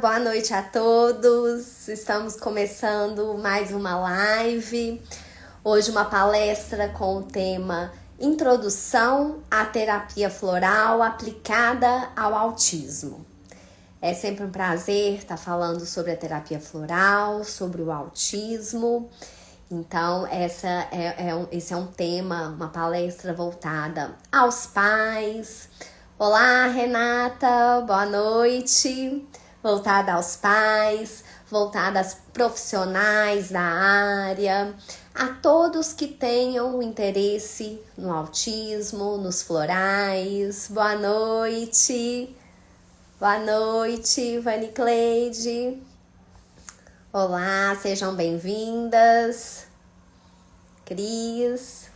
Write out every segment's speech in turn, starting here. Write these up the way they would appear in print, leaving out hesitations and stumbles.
boa noite a todos. Estamos começando mais uma live. Hoje uma palestra com o tema Introdução à Terapia Floral aplicada ao autismo. É sempre um prazer estar falando sobre a terapia floral, sobre o autismo. Então, esse é um tema, uma palestra voltada aos pais. Olá, Renata, boa noite. Voltada aos pais, voltada às profissionais da área, a todos que tenham interesse no autismo, nos florais. Boa noite. Boa noite, Vani Cleide. Olá, sejam bem-vindas. Cris.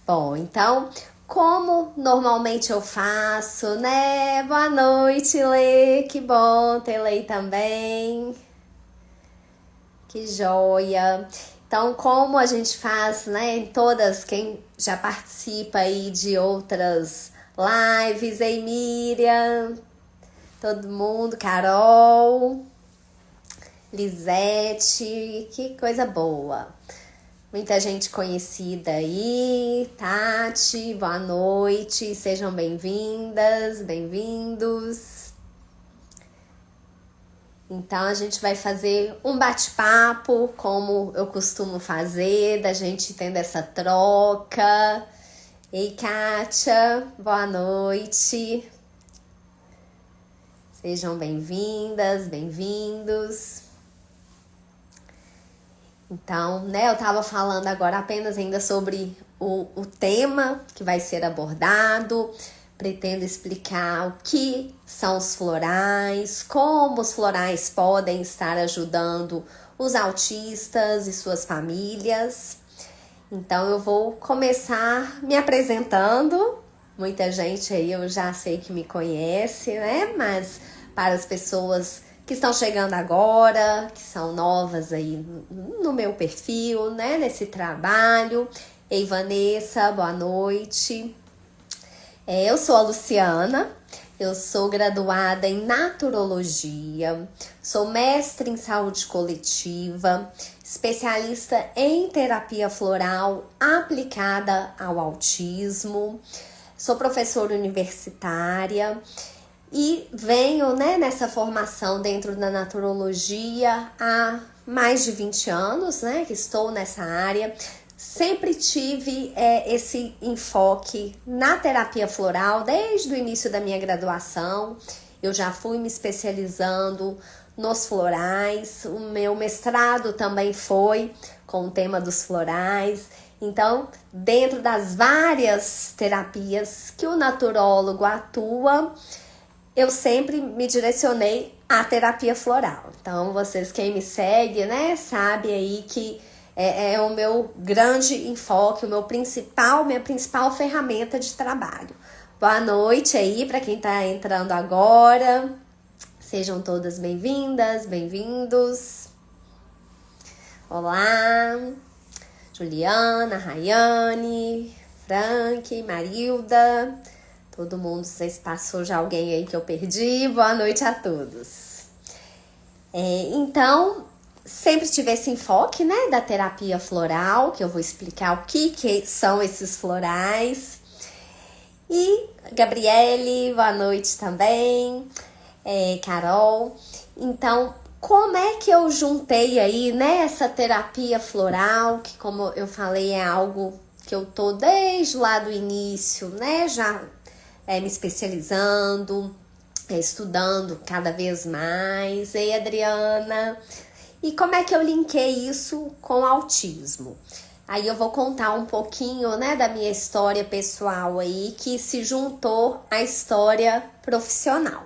Bom, então, como normalmente eu faço, né? Boa noite, Lê. Que bom ter Lê também. Que joia. Então, como a gente faz, né? Em todas, quem já participa aí de outras lives, ei, Miriam, todo mundo, Carol, Lisete, que coisa boa. Muita gente conhecida aí. Tati, boa noite, sejam bem-vindas, bem-vindos. Então, a gente vai fazer um bate-papo, como eu costumo fazer, da gente tendo essa troca. Ei, Kátia, boa noite. Sejam bem-vindas, bem-vindos. Então, né, eu tava falando agora apenas ainda sobre o tema que vai ser abordado. Pretendo explicar o que são os florais, como os florais podem estar ajudando os autistas e suas famílias. Então, eu vou começar me apresentando. Muita gente aí eu já sei que me conhece, né? Mas para as pessoas que estão chegando agora, que são novas aí no meu perfil, né? Nesse trabalho. Ei, Vanessa, boa noite. Eu sou a Luciana, eu sou graduada em Naturologia, sou mestre em saúde coletiva, especialista em terapia floral aplicada ao autismo, sou professora universitária e venho, né, nessa formação dentro da naturologia há mais de 20 anos, né, que estou nessa área. Sempre tive esse enfoque na terapia floral desde o início da minha graduação. Eu já fui me especializando nos florais. O meu mestrado também foi com o tema dos florais. Então, dentro das várias terapias que o naturólogo atua, eu sempre me direcionei à terapia floral. Então, vocês quem me segue, né, sabe aí que é o meu grande enfoque, minha principal ferramenta de trabalho. Boa noite aí para quem está entrando agora. Sejam todas bem-vindas, bem-vindos. Olá, Juliana, Rayane, Frank, Marilda. Todo mundo, vocês passou já alguém aí que eu perdi. Boa noite a todos. Então, sempre tive esse enfoque, né, da terapia floral, que eu vou explicar o que são esses florais. E Gabriele, boa noite também. Carol. Então, como é que eu juntei aí, né, essa terapia floral, que como eu falei, é algo que eu tô desde lá do início, né, já me especializando, estudando cada vez mais. Ei, Adriana. E como é que eu linkei isso com autismo? Aí eu vou contar um pouquinho, né, da minha história pessoal aí, que se juntou à história profissional.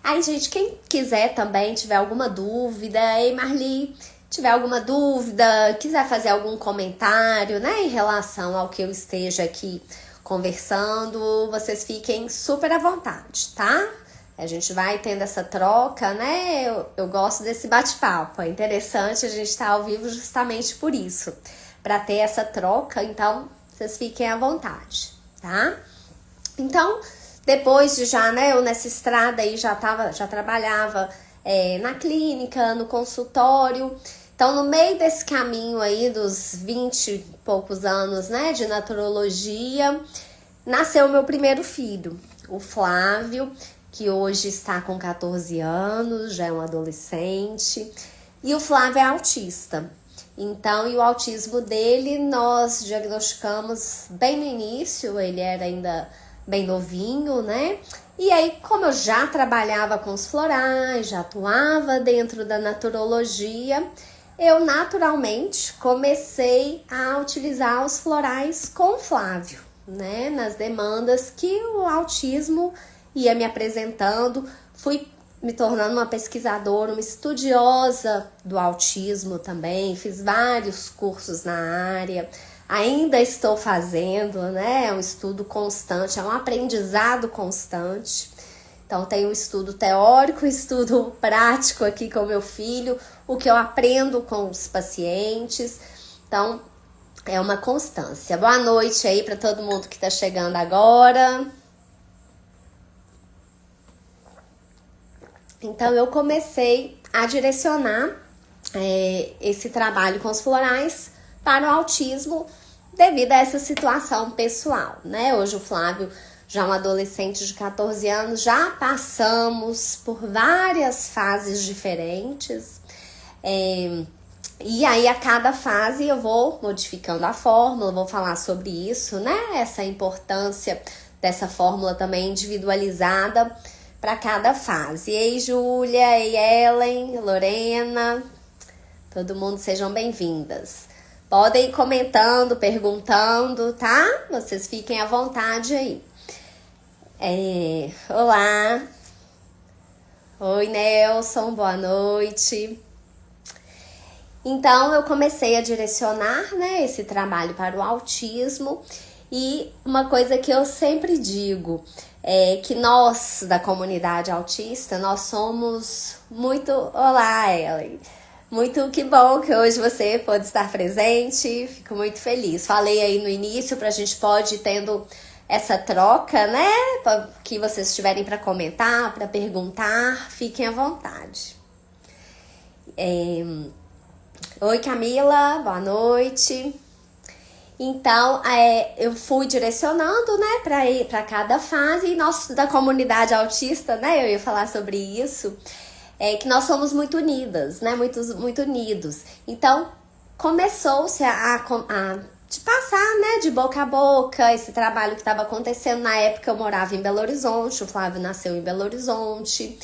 Aí, gente, quem quiser também, tiver alguma dúvida, ei, Marli, tiver alguma dúvida, quiser fazer algum comentário, né, em relação ao que eu esteja aqui conversando, vocês fiquem super à vontade, tá? A gente vai tendo essa troca, né? Eu gosto desse bate-papo. É interessante a gente estar ao vivo justamente por isso. Para ter essa troca, então, vocês fiquem à vontade, tá? Então, Depois de já, né, eu nessa estrada aí já trabalhava na clínica, no consultório. Então, no meio desse caminho aí dos 20 e poucos anos, né, de naturologia, nasceu o meu primeiro filho, o Flávio, que hoje está com 14 anos, já é um adolescente. E o Flávio é autista. Então, e o autismo dele nós diagnosticamos bem no início, ele era ainda bem novinho, né? E aí, como eu já trabalhava com os florais, já atuava dentro da naturologia, eu naturalmente comecei a utilizar os florais com o Flávio, né? Nas demandas que o autismo ia me apresentando, fui me tornando uma pesquisadora, uma estudiosa do autismo também, fiz vários cursos na área, ainda estou fazendo, né? É um estudo constante, é um aprendizado constante. Então, tem um estudo teórico, um estudo prático aqui com meu filho, o que eu aprendo com os pacientes. Então, é uma constância. Boa noite aí para todo mundo que está chegando agora. Então, eu comecei a direcionar esse trabalho com os florais para o autismo devido a essa situação pessoal, né? Hoje o Flávio já é um adolescente de 14 anos, já passamos por várias fases diferentes. E aí, a cada fase eu vou modificando a fórmula, vou falar sobre isso, né? Essa importância dessa fórmula também individualizada para cada fase. Ei, Júlia, ei, Ellen, Lorena, todo mundo sejam bem-vindas. Podem ir comentando, perguntando, tá? Vocês fiquem à vontade aí. Olá. Oi, Nelson, boa noite. Então, eu comecei a direcionar, né, esse trabalho para o autismo. E uma coisa que eu sempre digo é que nós, da comunidade autista, nós somos muito... Olá, Ellen. Muito que bom que hoje você pode estar presente. Fico muito feliz. Falei aí no início pra gente pode ir tendo essa troca, né? Que vocês tiverem para comentar, para perguntar, fiquem à vontade. Oi, Camila, boa noite. Então, eu fui direcionando, né, para cada fase, e nós da comunidade autista, né, eu ia falar sobre isso, que nós somos muito unidas, né, muito unidos. Então, começou-se a de passar, né, de boca a boca, esse trabalho que estava acontecendo. Na época eu morava em Belo Horizonte, o Flávio nasceu em Belo Horizonte,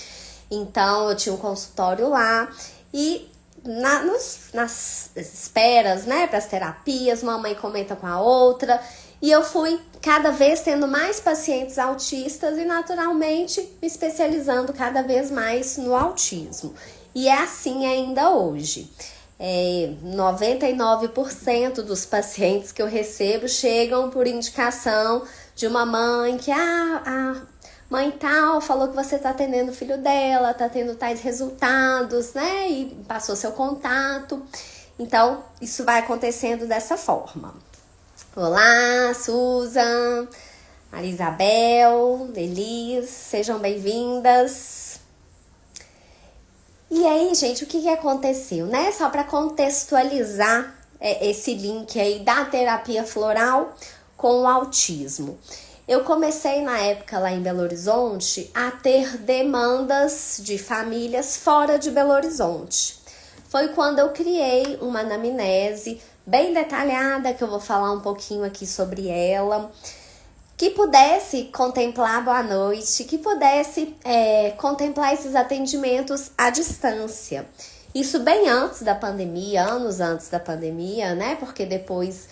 então eu tinha um consultório lá, e nas esperas, né, para as terapias, uma mãe comenta com a outra, e eu fui cada vez tendo mais pacientes autistas e naturalmente me especializando cada vez mais no autismo. E é assim ainda hoje. 99% dos pacientes que eu recebo chegam por indicação de uma mãe que a mãe tal falou que você tá atendendo o filho dela, tá tendo tais resultados, né? E passou seu contato. Então, isso vai acontecendo dessa forma. Olá, Susan, Maria Isabel, Elis, sejam bem-vindas. E aí, gente, o que aconteceu, né? Só para contextualizar esse link aí da terapia floral com o autismo. Eu comecei na época lá em Belo Horizonte a ter demandas de famílias fora de Belo Horizonte. Foi quando eu criei uma anamnese bem detalhada, que eu vou falar um pouquinho aqui sobre ela, que pudesse contemplar, boa noite, que pudesse contemplar esses atendimentos à distância. Isso bem antes da pandemia, anos antes da pandemia, né? Porque depois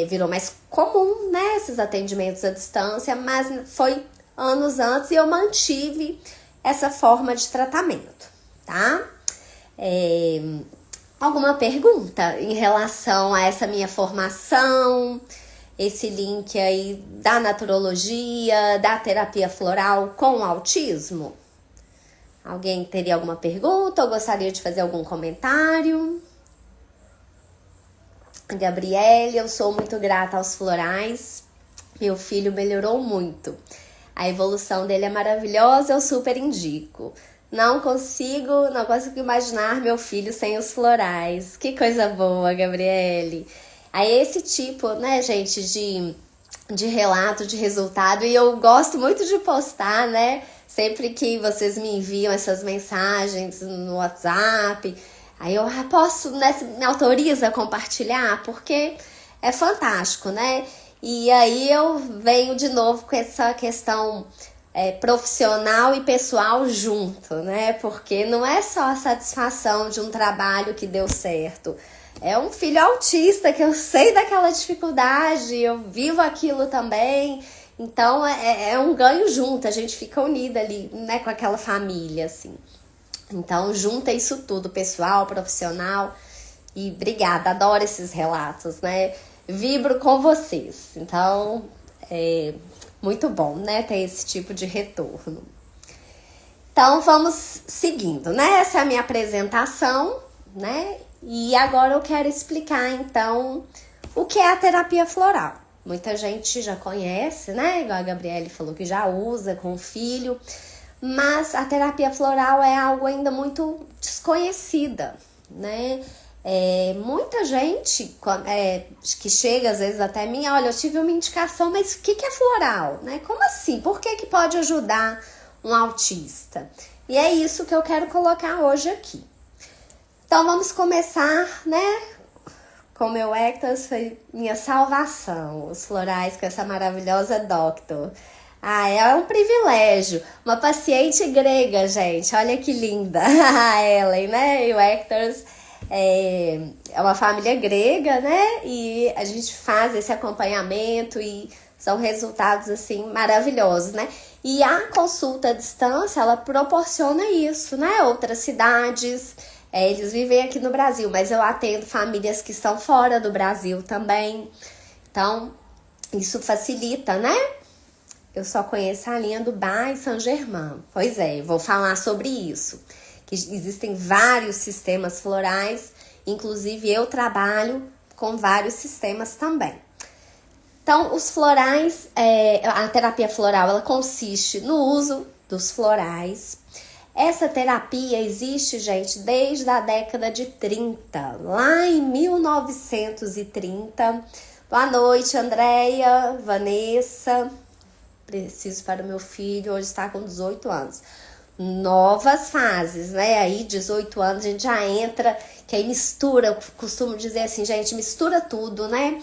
virou mais comum, né? Esses atendimentos à distância, mas foi anos antes e eu mantive essa forma de tratamento, tá? Alguma pergunta em relação a essa minha formação? Esse link aí da naturologia, da terapia floral com o autismo? Alguém teria alguma pergunta ou gostaria de fazer algum comentário? Gabriele, eu sou muito grata aos florais. Meu filho melhorou muito. A evolução dele é maravilhosa, eu super indico. Não consigo imaginar meu filho sem os florais. Que coisa boa, Gabriele. Aí esse tipo, né, gente, de relato, de resultado, e eu gosto muito de postar, né, sempre que vocês me enviam essas mensagens no WhatsApp, aí eu posso, né, me autoriza a compartilhar, porque é fantástico, né, e aí eu venho de novo com essa questão profissional e pessoal junto, né, porque não é só a satisfação de um trabalho que deu certo. É um filho autista, que eu sei daquela dificuldade, eu vivo aquilo também. Então, é um ganho junto, a gente fica unida ali, né, com aquela família, assim. Então, junta isso tudo, pessoal, profissional. E obrigada, adoro esses relatos, né? Vibro com vocês. Então, é muito bom, né, ter esse tipo de retorno. Então, vamos seguindo, né? Essa é a minha apresentação, né? E agora eu quero explicar, então, o que é a terapia floral. Muita gente já conhece, né? Igual a Gabriele falou que já usa com o filho. Mas a terapia floral é algo ainda muito desconhecida, né? Muita gente que chega às vezes até mim, olha, eu tive uma indicação, mas o que é floral? Né? Como assim? Por que pode ajudar um autista? E é isso que eu quero colocar hoje aqui. Então, vamos começar, né, com o meu Hectors, foi minha salvação, os florais com essa maravilhosa doctor. É um privilégio. Uma paciente grega, gente, olha que linda, a Ellen, né, e o Hectors é uma família grega, né, e a gente faz esse acompanhamento e são resultados, assim, maravilhosos, né. E a consulta à distância, ela proporciona isso, né, outras cidades. Eles vivem aqui no Brasil, mas eu atendo famílias que estão fora do Brasil também. Então, isso facilita, né? Eu só conheço a linha do Bar e Saint-Germain. Pois é, vou falar sobre isso. Que existem vários sistemas florais, inclusive eu trabalho com vários sistemas também. Então, os florais, a terapia floral, ela consiste no uso dos florais. Essa terapia existe, gente, desde a década de 30, lá em 1930. Boa noite, Andréia, Vanessa. Preciso para o meu filho, hoje está com 18 anos. Novas fases, né? Aí, 18 anos, a gente já entra, que aí mistura, eu costumo dizer assim, gente, mistura tudo, né?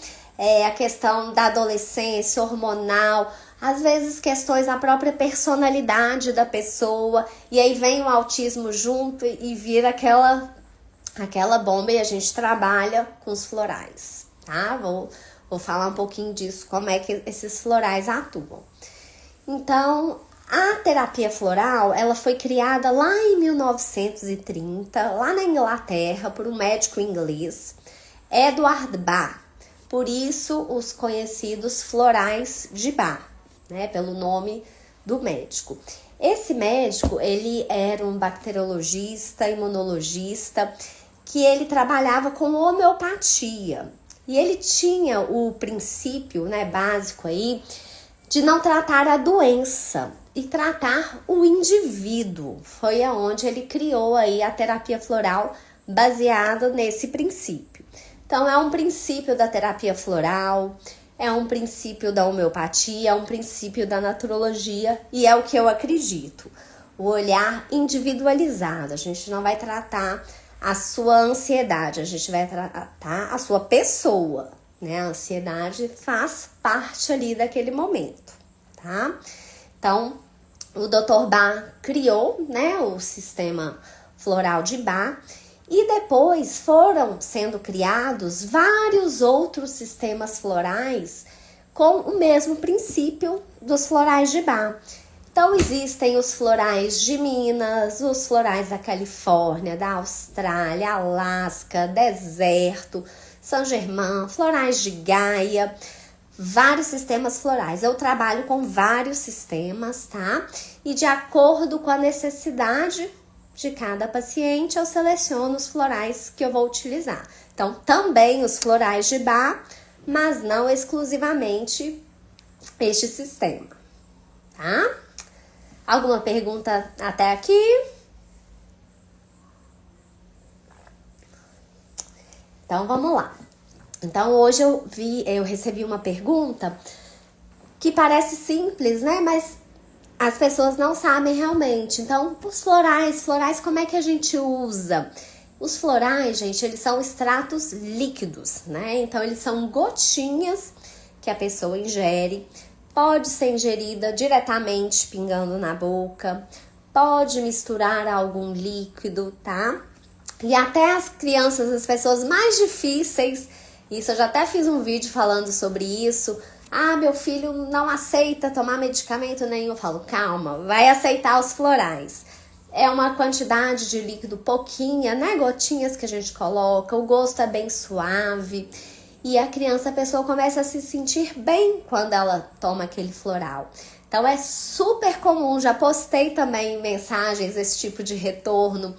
A questão da adolescência, hormonal, às vezes questões da própria personalidade da pessoa, e aí vem o autismo junto e vira aquela bomba, e a gente trabalha com os florais, tá? Vou falar um pouquinho disso, como é que esses florais atuam. Então, a terapia floral, ela foi criada lá em 1930, lá na Inglaterra, por um médico inglês, Edward Bach. Por isso, os conhecidos florais de Bach, né, pelo nome do médico. Esse médico, ele era um bacteriologista, imunologista, que ele trabalhava com homeopatia. E ele tinha o princípio, né, básico aí, de não tratar a doença e tratar o indivíduo. Foi aonde ele criou aí a terapia floral baseada nesse princípio. Então, é um princípio da terapia floral, é um princípio da homeopatia, é um princípio da naturologia e é o que eu acredito. O olhar individualizado, a gente não vai tratar a sua ansiedade, a gente vai tratar a sua pessoa, né? A ansiedade faz parte ali daquele momento, tá? Então, o Dr. Bach criou, né, o sistema floral de Bach. E depois foram sendo criados vários outros sistemas florais com o mesmo princípio dos florais de Bach. Então, existem os florais de Minas, os florais da Califórnia, da Austrália, Alasca, deserto, Saint-Germain, florais de Gaia, vários sistemas florais. Eu trabalho com vários sistemas, tá? E de acordo com a necessidade de cada paciente, eu seleciono os florais que eu vou utilizar. Então, também os florais de Bach, mas não exclusivamente este sistema. tá? Alguma pergunta até aqui? Então, vamos lá. Então, hoje eu recebi uma pergunta que parece simples, né? Mas as pessoas não sabem realmente. Então, os florais, como é que a gente usa? Os florais, gente, eles são extratos líquidos, né? Então, eles são gotinhas que a pessoa ingere. Pode ser ingerida diretamente, pingando na boca. Pode misturar algum líquido, tá? E até as crianças, as pessoas mais difíceis, isso eu já até fiz um vídeo falando sobre isso. Ah, meu filho não aceita tomar medicamento nenhum. Eu falo, calma, vai aceitar os florais. É uma quantidade de líquido pouquinha, né? Gotinhas que a gente coloca, o gosto é bem suave. E a pessoa começa a se sentir bem quando ela toma aquele floral. Então é super comum, já postei também mensagens, esse tipo de retorno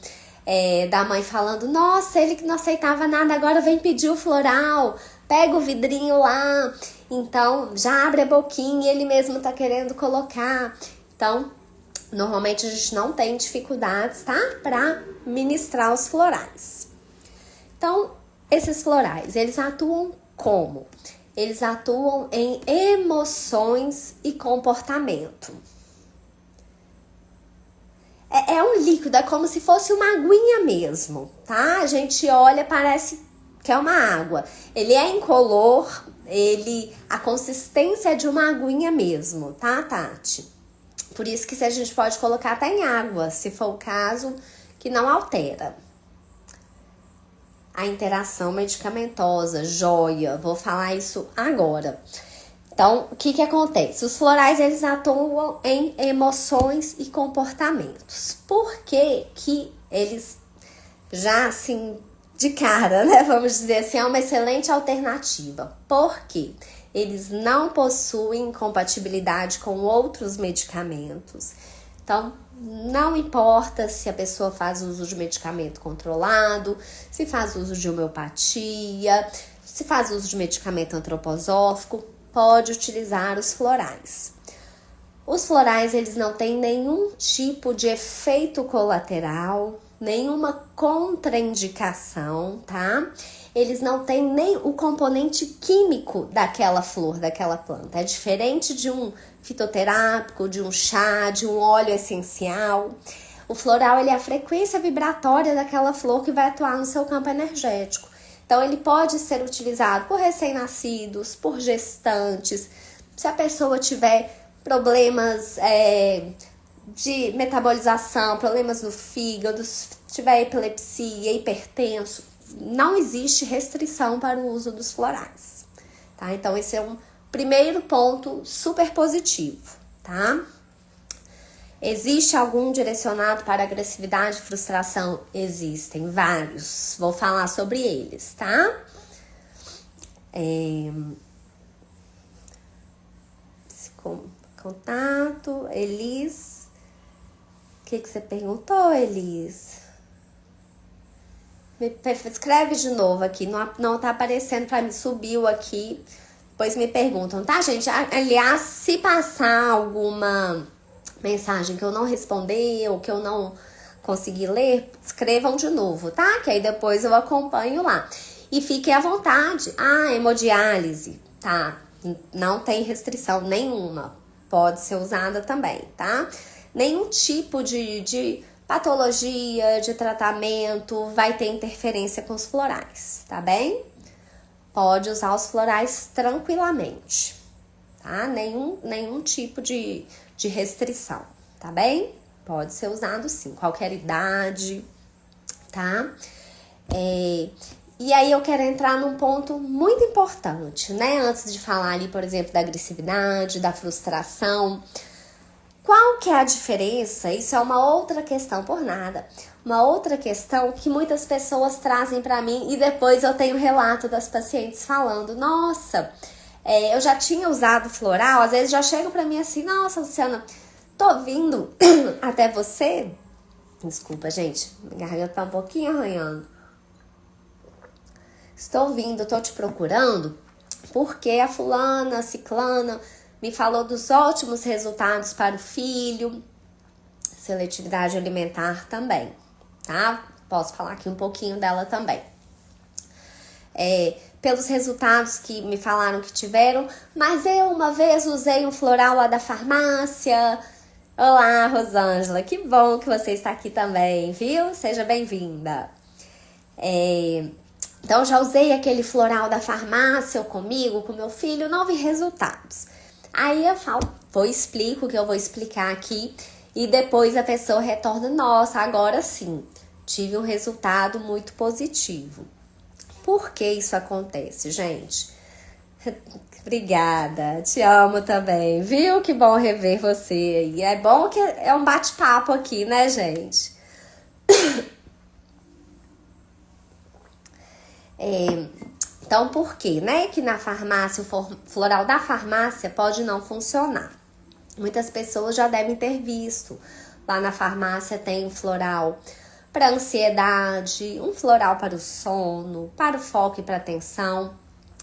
da mãe falando, nossa, ele que não aceitava nada, agora vem pedir o floral, pega o vidrinho lá, então já abre a boquinha, ele mesmo tá querendo colocar. Então, normalmente a gente não tem dificuldades, tá? Pra ministrar os florais. Então, esses florais, eles atuam como? Eles atuam em emoções e comportamento. É um líquido, é como se fosse uma aguinha mesmo, tá? A gente olha, parece que é uma água. Ele é incolor, a consistência é de uma aguinha mesmo, tá, Tati? Por isso que a gente pode colocar até em água, se for o caso, que não altera. A interação medicamentosa, joia, vou falar isso agora. Então, o que acontece? Os florais, eles atuam em emoções e comportamentos. Por que eles já, assim, de cara, né? Vamos dizer assim, é uma excelente alternativa. Porque eles não possuem compatibilidade com outros medicamentos. Então, não importa se a pessoa faz uso de medicamento controlado, se faz uso de homeopatia, se faz uso de medicamento antroposófico, pode utilizar os florais. Os florais, eles não têm nenhum tipo de efeito colateral, nenhuma contraindicação, tá? Eles não têm nem o componente químico daquela flor, daquela planta. É diferente de um fitoterápico, de um chá, de um óleo essencial. O floral, ele é a frequência vibratória daquela flor que vai atuar no seu campo energético. Então, ele pode ser utilizado por recém-nascidos, por gestantes, se a pessoa tiver problemas de metabolização, problemas no fígado, se tiver epilepsia, hipertenso, não existe restrição para o uso dos florais, tá? Então, esse é um primeiro ponto super positivo, tá? Existe algum direcionado para agressividade e frustração? Existem vários. Vou falar sobre eles, tá? Contato, Elis. O que você perguntou, Elis? Escreve de novo aqui. Não tá aparecendo pra mim. Subiu aqui. Depois me perguntam, tá, gente? Aliás, se passar alguma mensagem que eu não respondi ou que eu não consegui ler, escrevam de novo, tá? Que aí depois eu acompanho lá. E fiquem à vontade. Hemodiálise, tá? Não tem restrição nenhuma. Pode ser usada também, tá? Nenhum tipo de patologia, de tratamento vai ter interferência com os florais, tá bem? Pode usar os florais tranquilamente, tá? Nenhum tipo de restrição, tá bem? Pode ser usado sim, qualquer idade, tá? E aí eu quero entrar num ponto muito importante, né? Antes de falar ali, por exemplo, da agressividade, da frustração. Qual que é a diferença? Isso é uma outra questão, por nada. Uma outra questão que muitas pessoas trazem pra mim e depois eu tenho relato das pacientes falando, nossa, eu já tinha usado floral, às vezes já chegam pra mim assim, nossa, Luciana, tô vindo até você. Desculpa, gente, minha garganta tá um pouquinho arranhando. Estou vindo, tô te procurando, porque a fulana, a ciclana me falou dos ótimos resultados para o filho, seletividade alimentar também, tá? Posso falar aqui um pouquinho dela também. Pelos resultados que me falaram que tiveram, mas eu uma vez usei um floral lá da farmácia. Olá, Rosângela, que bom que você está aqui também, viu? Seja bem-vinda. Então, já usei aquele floral da farmácia comigo, com meu filho, não vi resultados. Aí eu falo, explico o que eu vou explicar aqui e depois a pessoa retorna, nossa, agora sim, tive um resultado muito positivo. Por que isso acontece, gente? Obrigada, te amo também, viu? Que bom rever você. E é bom que é um bate-papo aqui, né, gente? Então, por quê, né? Que na farmácia, o floral da farmácia pode não funcionar. Muitas pessoas já devem ter visto. Lá na farmácia tem um floral para ansiedade, um floral para o sono, para o foco e para a atenção.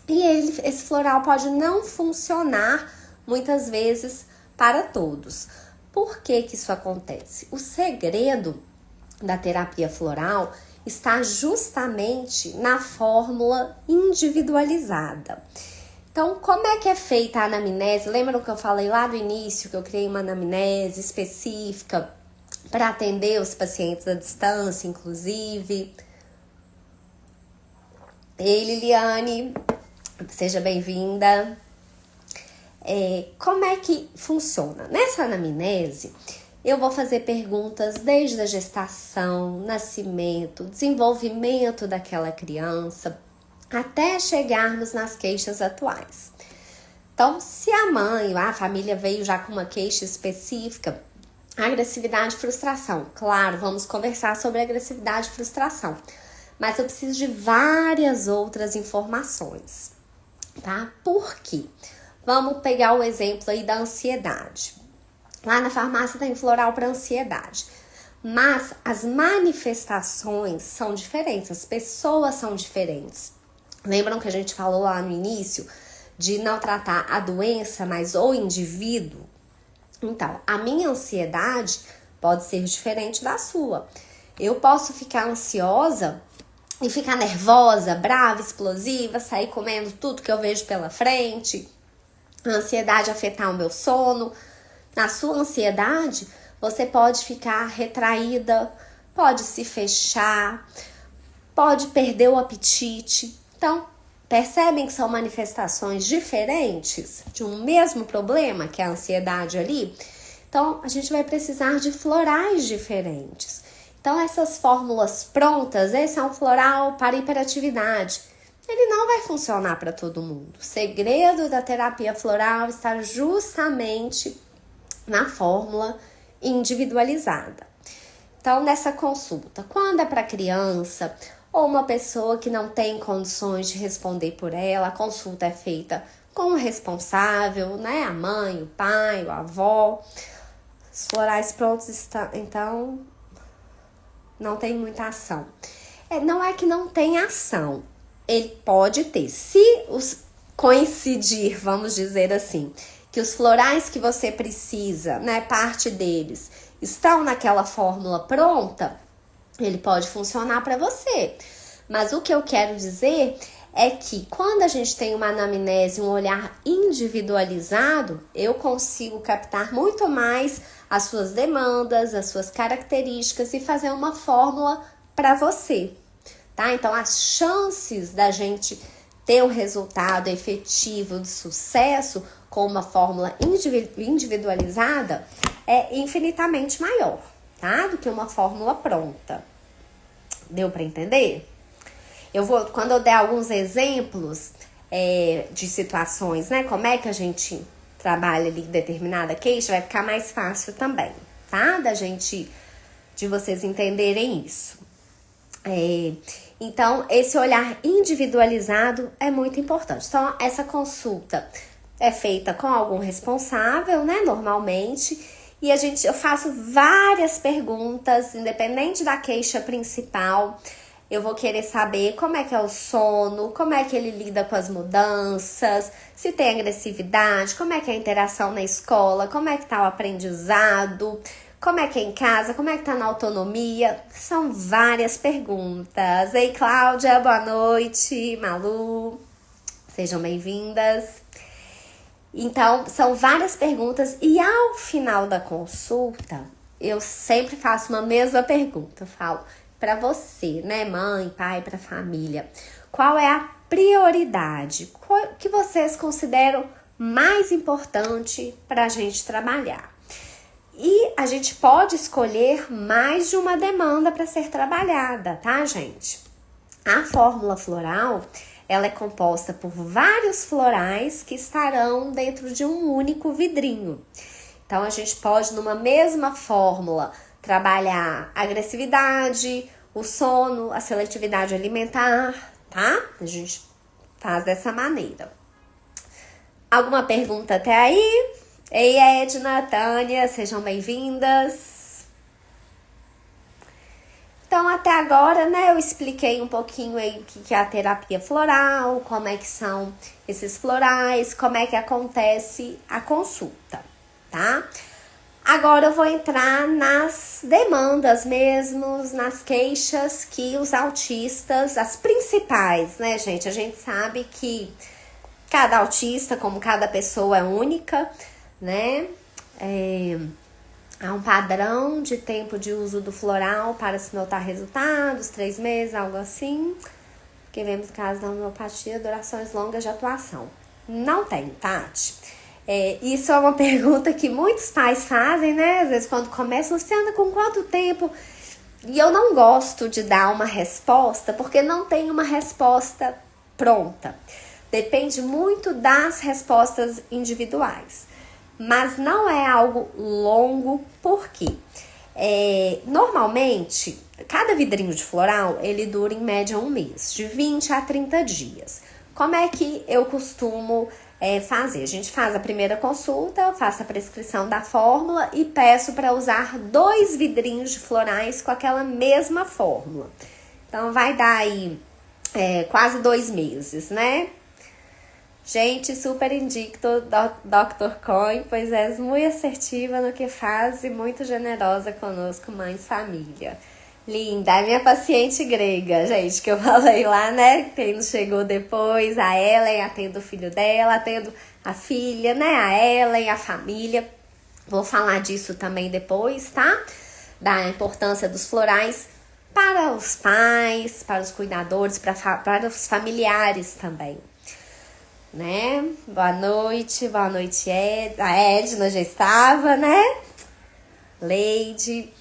E esse floral pode não funcionar muitas vezes para todos. Por que que isso acontece? O segredo da terapia floral está justamente na fórmula individualizada. Então, como é que é feita a anamnese? Lembram que eu falei lá do início que eu criei uma anamnese específica para atender os pacientes à distância, inclusive? Ei, Liliane, seja bem-vinda. Como é que funciona? Nessa anamnese, eu vou fazer perguntas desde a gestação, nascimento, desenvolvimento daquela criança, até chegarmos nas queixas atuais. Então, se a mãe, a família veio já com uma queixa específica, agressividade e frustração. Claro, vamos conversar sobre agressividade e frustração, mas eu preciso de várias outras informações, tá? Por quê? Vamos pegar o exemplo aí da ansiedade. Lá na farmácia tem floral para ansiedade, mas as manifestações são diferentes, as pessoas são diferentes. Lembram que a gente falou lá no início de não tratar a doença, mas o indivíduo? Então, a minha ansiedade pode ser diferente da sua. Eu posso ficar ansiosa e ficar nervosa, brava, explosiva, sair comendo tudo que eu vejo pela frente. A ansiedade afetar o meu sono. Na sua ansiedade, você pode ficar retraída, pode se fechar, pode perder o apetite. Então, percebem que são manifestações diferentes de um mesmo problema, que é a ansiedade ali? Então, a gente vai precisar de florais diferentes. Então, essas fórmulas prontas, esse é um floral para hiperatividade. Ele não vai funcionar para todo mundo. O segredo da terapia floral está justamente na fórmula individualizada. Então, nessa consulta, quando é para criança ou uma pessoa que não tem condições de responder por ela, a consulta é feita com o responsável, né? A mãe, o pai, a avó. Os florais prontos estão, então, não tem muita ação. Não é que não tem ação, ele pode ter. Se coincidir, vamos dizer assim, que os florais que você precisa, né, parte deles, estão naquela fórmula pronta, ele pode funcionar para você. Mas o que eu quero dizer é que quando a gente tem uma anamnese, um olhar individualizado, eu consigo captar muito mais as suas demandas, as suas características e fazer uma fórmula para você, tá? Então, as chances da gente ter um resultado efetivo de sucesso com uma fórmula individualizada é infinitamente maior, tá? Do que uma fórmula pronta. Deu para entender? Quando eu der alguns exemplos de situações, né? Como é que a gente trabalha ali determinada queixa, vai ficar mais fácil também, tá? De vocês entenderem isso. Então, esse olhar individualizado é muito importante. Então, essa consulta é feita com algum responsável, né? Normalmente. E eu faço várias perguntas, independente da queixa principal. Eu vou querer saber como é que é o sono, como é que ele lida com as mudanças, se tem agressividade, como é que é a interação na escola, como é que tá o aprendizado, como é que é em casa, como é que tá na autonomia. São várias perguntas. Ei, Cláudia, boa noite. Malu, sejam bem-vindas. Então, são várias perguntas e ao final da consulta, eu sempre faço uma mesma pergunta. Eu falo para você, né, mãe, pai, para família, qual é a prioridade? Qual que vocês consideram mais importante para a gente trabalhar? E a gente pode escolher mais de uma demanda para ser trabalhada, tá, gente? A fórmula floral, ela é composta por vários florais que estarão dentro de um único vidrinho. Então, a gente pode, numa mesma fórmula, trabalhar a agressividade, o sono, a seletividade alimentar, tá? A gente faz dessa maneira. Alguma pergunta até aí? Ei, Edna, Tânia, sejam bem-vindas. Então, até agora, né, eu expliquei um pouquinho aí o que é a terapia floral, como é que são esses florais, como é que acontece a consulta, tá? Agora eu vou entrar nas demandas mesmo, nas queixas que os autistas, as principais, né, gente? A gente sabe que cada autista, como cada pessoa é única, né? Há um padrão de tempo de uso do floral para se notar resultados, 3 meses, algo assim. Porque vemos casos da homeopatia, durações longas de atuação. Não tem, Tati. Isso é uma pergunta que muitos pais fazem, né? Às vezes quando começam, você anda com quanto tempo? E eu não gosto de dar uma resposta, porque não tem uma resposta pronta. Depende muito das respostas individuais. Mas não é algo longo, por quê? Normalmente, cada vidrinho de floral, ele dura em média 1 mês, de 20 a 30 dias. Como é que eu costumo fazer? A gente faz a primeira consulta, eu faço a prescrição da fórmula e peço para usar 2 vidrinhos de florais com aquela mesma fórmula. Então, vai dar aí quase 2 meses, né? Gente, super indico Dr. Coin, pois és muito assertiva no que faz e muito generosa conosco, mães família. Linda, a minha paciente grega, gente, que eu falei lá, né? Quem não chegou depois, a Ellen, atendo o filho dela, atendo a filha, né? A Ellen, a família. Vou falar disso também depois, tá? Da importância dos florais para os pais, para os cuidadores, para os familiares também. Né? Boa noite, a Edna já estava, né? Leide.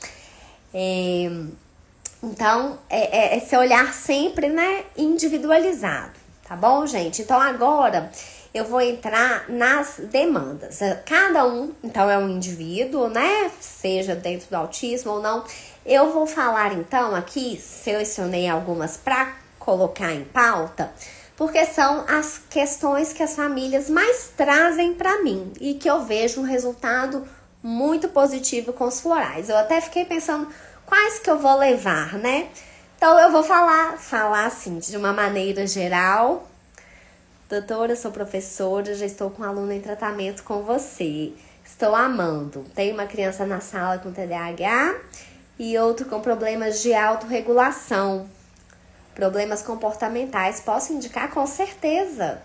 Então, esse olhar sempre, né, individualizado, tá bom, gente? Então, agora eu vou entrar nas demandas. Cada um, então, é um indivíduo, né? Seja dentro do autismo ou não. Eu vou falar, então, aqui, selecionei algumas para colocar em pauta, porque são as questões que as famílias mais trazem para mim e que eu vejo um resultado muito positivo com os florais. Eu até fiquei pensando quais que eu vou levar, né? Então eu vou falar assim, de uma maneira geral. Doutora, sou professora, já estou com um aluno em tratamento com você. Estou amando. Tenho uma criança na sala com TDAH e outro com problemas de autorregulação. Problemas comportamentais, posso indicar? Com certeza,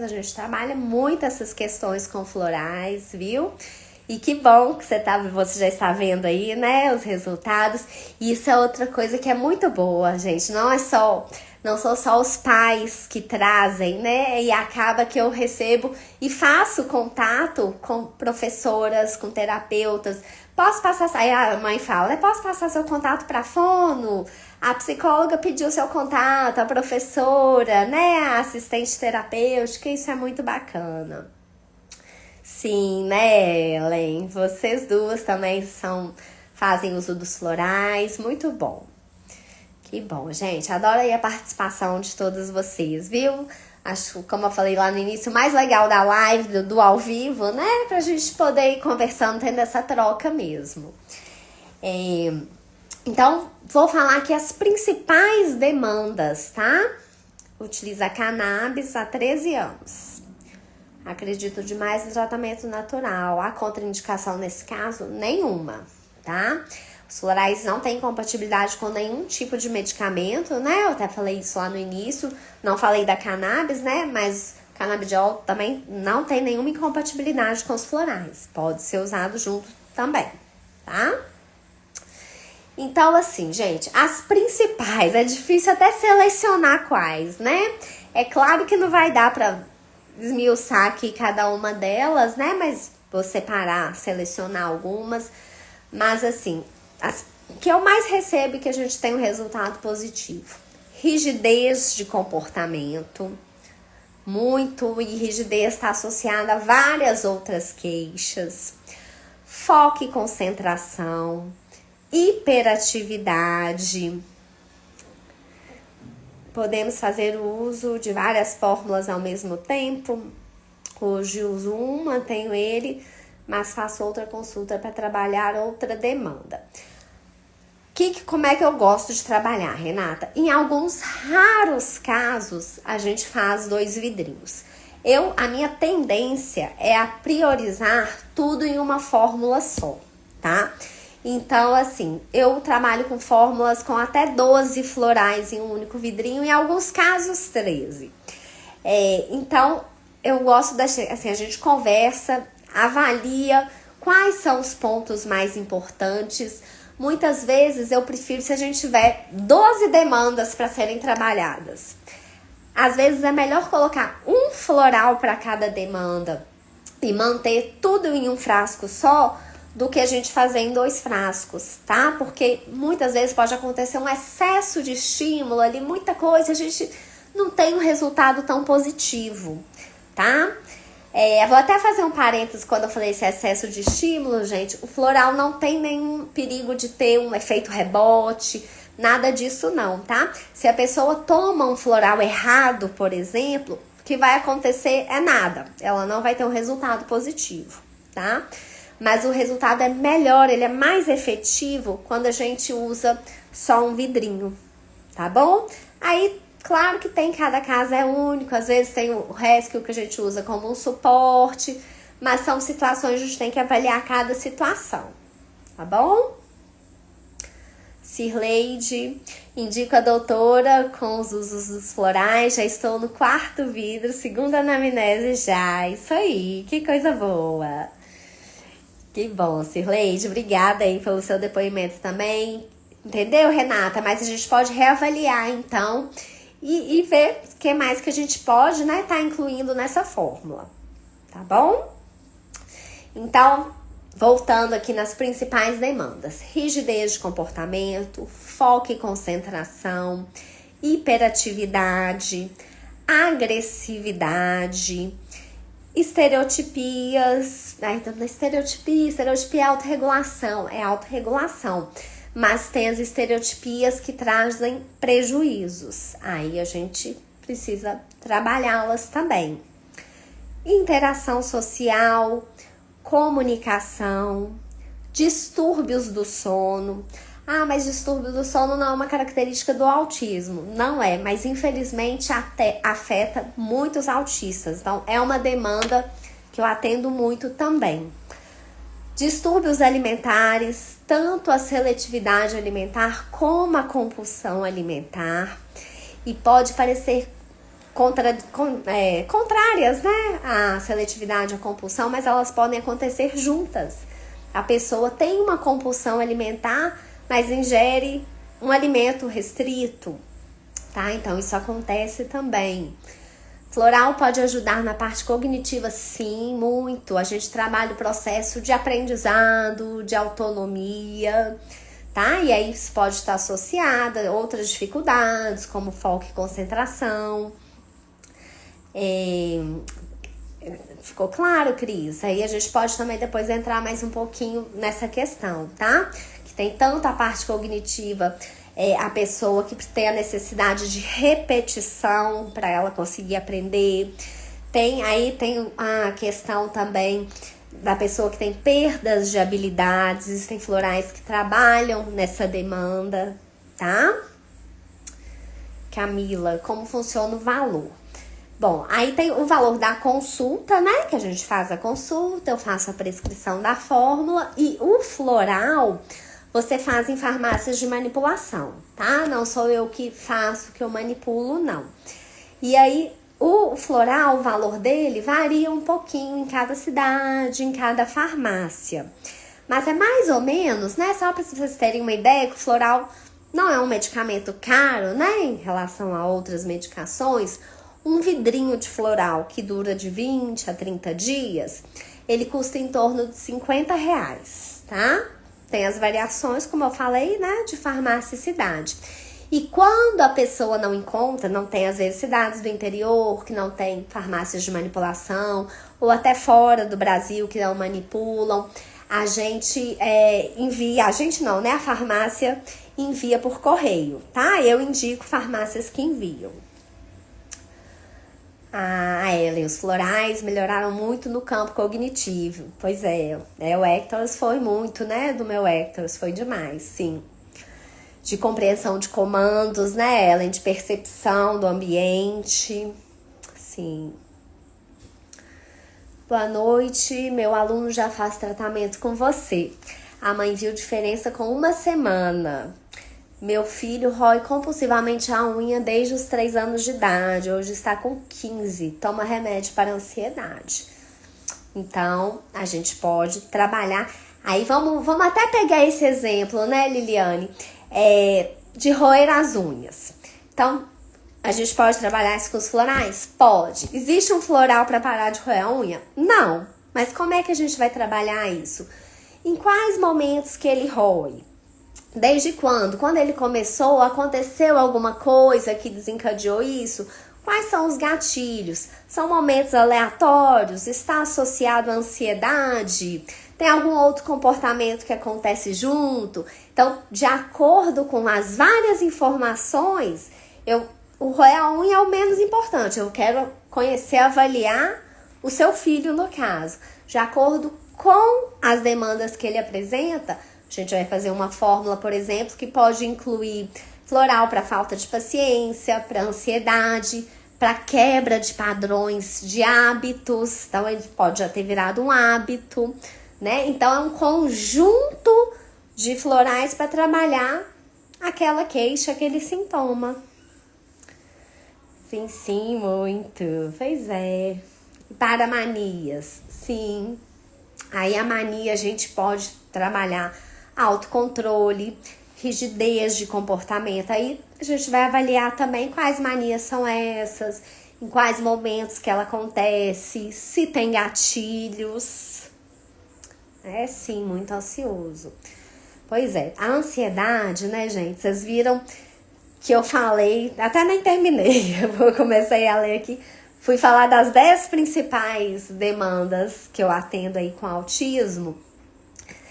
a gente trabalha muito essas questões com florais, viu? E que bom que você já está vendo aí, né, os resultados. E isso é outra coisa que é muito boa, gente, não são só os pais que trazem, né, e acaba que eu recebo e faço contato com professoras, com terapeutas. Posso passar, aí a mãe fala, né, posso passar seu contato para fono? A psicóloga pediu seu contato, a professora, né, a assistente terapêutica, isso é muito bacana. Sim, né, Ellen? Vocês duas também fazem uso dos florais, muito bom. Que bom, gente, adoro aí a participação de todos vocês, viu? Acho, como eu falei lá no início, o mais legal da live, do ao vivo, né, pra gente poder ir conversando, tendo essa troca mesmo. Então, vou falar aqui as principais demandas, tá? Utiliza cannabis há 13 anos. Acredito demais no tratamento natural. Há contraindicação nesse caso? Nenhuma, tá? Os florais não têm compatibilidade com nenhum tipo de medicamento, né? Eu até falei isso lá no início. Não falei da cannabis, né? Mas o canabidiol também não tem nenhuma incompatibilidade com os florais. Pode ser usado junto também, tá? Então, assim, gente, as principais, é difícil até selecionar quais, né? É claro que não vai dar pra esmiuçar aqui cada uma delas, né? Mas vou separar, selecionar algumas. Mas, assim, as que eu mais recebo e que a gente tem um resultado positivo. Rigidez de comportamento. Muito, e rigidez está associada a várias outras queixas. Foco e concentração. Hiperatividade. Podemos fazer o uso de várias fórmulas ao mesmo tempo. Hoje uso uma, tenho ele, mas faço outra consulta para trabalhar outra demanda. Como é que eu gosto de trabalhar, Renata? Em alguns raros casos, a gente faz 2 vidrinhos. A minha tendência é a priorizar tudo em uma fórmula só, tá? Então, assim, eu trabalho com fórmulas com até 12 florais em um único vidrinho, em alguns casos 13. Então, eu gosto assim, a gente conversa, avalia quais são os pontos mais importantes. Muitas vezes eu prefiro se a gente tiver 12 demandas para serem trabalhadas. Às vezes é melhor colocar um floral para cada demanda e manter tudo em um frasco só, do que a gente fazer em 2 frascos, tá? Porque muitas vezes pode acontecer um excesso de estímulo ali, muita coisa, a gente não tem um resultado tão positivo, tá? Vou até fazer um parênteses quando eu falei esse excesso de estímulo, gente. O floral não tem nenhum perigo de ter um efeito rebote, nada disso não, tá? Se a pessoa toma um floral errado, por exemplo, o que vai acontecer é nada. Ela não vai ter um resultado positivo, tá? Mas o resultado é melhor, ele é mais efetivo quando a gente usa só um vidrinho, tá bom? Aí, claro que cada caso é único, às vezes tem o rescue que a gente usa como um suporte, mas são situações que a gente tem que avaliar cada situação, tá bom? Cirleide, indico a doutora com os usos dos florais, já estou no 4º vidro, 2ª anamnese já, isso aí, que coisa boa! Que bom, Cirleide, obrigada aí pelo seu depoimento também, entendeu, Renata? Mas a gente pode reavaliar, então, e ver o que mais que a gente pode, né, tá incluindo nessa fórmula, tá bom? Então, voltando aqui nas principais demandas, rigidez de comportamento, foco e concentração, hiperatividade, agressividade, estereotipias, então estereotipia é autorregulação, mas tem as estereotipias que trazem prejuízos, aí a gente precisa trabalhá-las também. Interação social, comunicação, distúrbios do sono. Mas distúrbio do sono não é uma característica do autismo. Não é, mas infelizmente até afeta muitos autistas. Então, é uma demanda que eu atendo muito também. Distúrbios alimentares, tanto a seletividade alimentar como a compulsão alimentar. E pode parecer contrárias, né? A seletividade e a compulsão, mas elas podem acontecer juntas. A pessoa tem uma compulsão alimentar, mas ingere um alimento restrito, tá? Então, isso acontece também. Floral pode ajudar na parte cognitiva, sim, muito. A gente trabalha o processo de aprendizado, de autonomia, tá? E aí isso pode estar associado a outras dificuldades, como foco e concentração. Ficou claro, Cris? Aí a gente pode também depois entrar mais um pouquinho nessa questão, tá? Que tem tanto a parte cognitiva, a pessoa que tem a necessidade de repetição para ela conseguir aprender. Tem a questão também da pessoa que tem perdas de habilidades. Existem florais que trabalham nessa demanda, tá? Camila, como funciona o valor? Bom, aí tem o valor da consulta, né? Que a gente faz a consulta, eu faço a prescrição da fórmula. E o floral, você faz em farmácias de manipulação, tá? Não sou eu que faço, que eu manipulo, não. E aí, o floral, o valor dele varia um pouquinho em cada cidade, em cada farmácia. Mas é mais ou menos, né? Só para vocês terem uma ideia, que o floral não é um medicamento caro, né? Em relação a outras medicações. Um vidrinho de floral que dura de 20 a 30 dias, ele custa em torno de R$50, tá? Tem as variações, como eu falei, né? De farmácia e cidade. E quando a pessoa não encontra, não tem às vezes cidades do interior que não tem farmácias de manipulação, ou até fora do Brasil que não manipulam, a gente envia, a gente não, né? A farmácia envia por correio, tá? Eu indico farmácias que enviam. Ah, Ellen, os florais melhoraram muito no campo cognitivo. Pois é, o Hectors foi muito, né? Do meu Hectors foi demais, sim. De compreensão de comandos, né, Ellen? De percepção do ambiente, sim. Boa noite, meu aluno já faz tratamento com você. A mãe viu diferença com 1 semana. Meu filho rói compulsivamente a unha desde os 3 anos de idade. Hoje está com 15. Toma remédio para ansiedade. Então, a gente pode trabalhar. Aí, vamos até pegar esse exemplo, né, Liliane? De roer as unhas. Então, a gente pode trabalhar isso com os florais? Pode. Existe um floral para parar de roer a unha? Não. Mas como é que a gente vai trabalhar isso? Em quais momentos que ele rói? Desde quando? Quando ele começou, aconteceu alguma coisa que desencadeou isso? Quais são os gatilhos? São momentos aleatórios? Está associado à ansiedade? Tem algum outro comportamento que acontece junto? Então, de acordo com as várias informações, o roer a unha é o menos importante. Eu quero conhecer, avaliar o seu filho no caso. De acordo com as demandas que ele apresenta, a gente vai fazer uma fórmula, por exemplo, que pode incluir floral para falta de paciência, para ansiedade, para quebra de padrões de hábitos. Então, ele pode já ter virado um hábito, né? Então, é um conjunto de florais para trabalhar aquela queixa, aquele sintoma. Sim, muito. Pois é. Para manias, sim. Aí a mania a gente pode trabalhar autocontrole, rigidez de comportamento. Aí a gente vai avaliar também quais manias são essas, em quais momentos que ela acontece, se tem gatilhos. É sim, muito ansioso. Pois é, a ansiedade, né, gente? Vocês viram que eu falei, até nem terminei, eu comecei a ler aqui, fui falar das 10 principais demandas que eu atendo aí com autismo.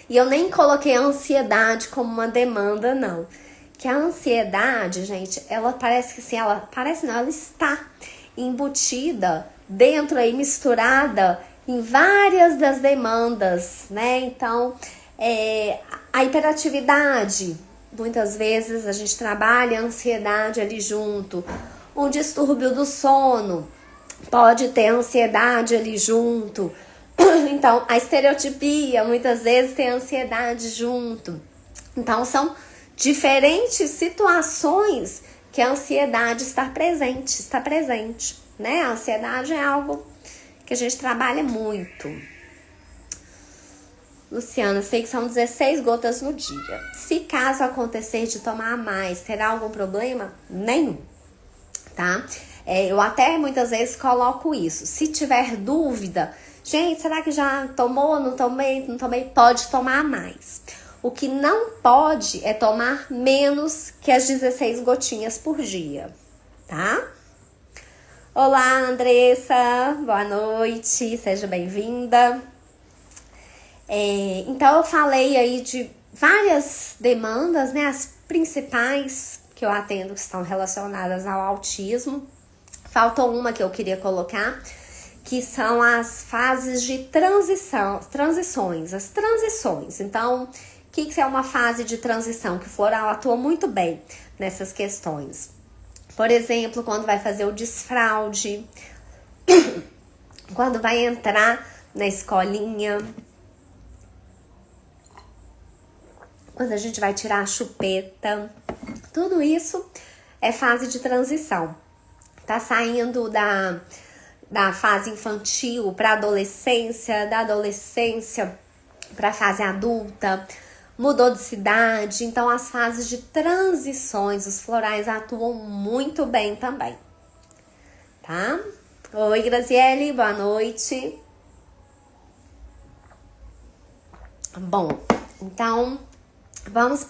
E eu nem coloquei a ansiedade como uma demanda, não. Que a ansiedade, gente, ela parece que assim, ela está embutida dentro aí, misturada em várias das demandas, né? Então, a hiperatividade, muitas vezes a gente trabalha a ansiedade ali junto. Um distúrbio do sono, pode ter ansiedade ali junto. Então, a estereotipia, muitas vezes tem ansiedade junto. Então, são diferentes situações que a ansiedade está presente, né? A ansiedade é algo que a gente trabalha muito. Luciana, sei que são 16 gotas no dia. Se caso acontecer de tomar mais, terá algum problema? Nenhum, tá? Eu até muitas vezes coloco isso. Se tiver dúvida, gente, será que já tomou? Não tomei? Pode tomar mais. O que não pode é tomar menos que as 16 gotinhas por dia, tá? Olá, Andressa. Boa noite. Seja bem-vinda. Então, eu falei aí de várias demandas, né? As principais que eu atendo que estão relacionadas ao autismo. Faltou uma que eu queria colocar, que são as fases de transições, as transições. Então, o que é uma fase de transição? Que o floral atua muito bem nessas questões. Por exemplo, quando vai fazer o desfraude, quando vai entrar na escolinha, quando a gente vai tirar a chupeta, tudo isso é fase de transição. Tá saindo da fase infantil para adolescência, da adolescência para a fase adulta, mudou de cidade. Então, as fases de transições, os florais atuam muito bem também, tá? Oi, Graziele, boa noite. Bom, então, vamos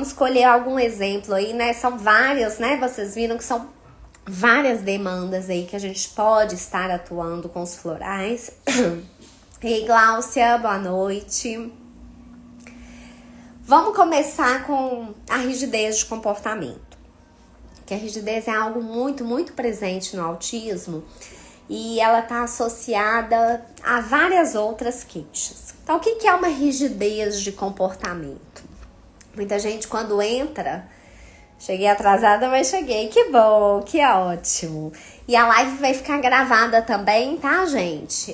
escolher algum exemplo aí, né? São vários, né? Vocês viram que são várias demandas aí que a gente pode estar atuando com os florais. E Gláucia, boa noite. Vamos começar com a rigidez de comportamento. Que a rigidez é algo muito, muito presente no autismo e ela está associada a várias outras queixas. Então, o que é uma rigidez de comportamento? Muita gente, quando entra... Cheguei atrasada, mas cheguei. Que bom, que ótimo. E a live vai ficar gravada também, tá, gente?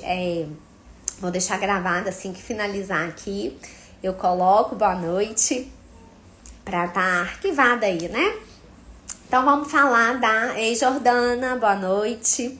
Vou deixar gravada assim que finalizar aqui. Eu coloco boa noite pra tá arquivada aí, né? Então, vamos falar da... Ei, Jordana, boa noite.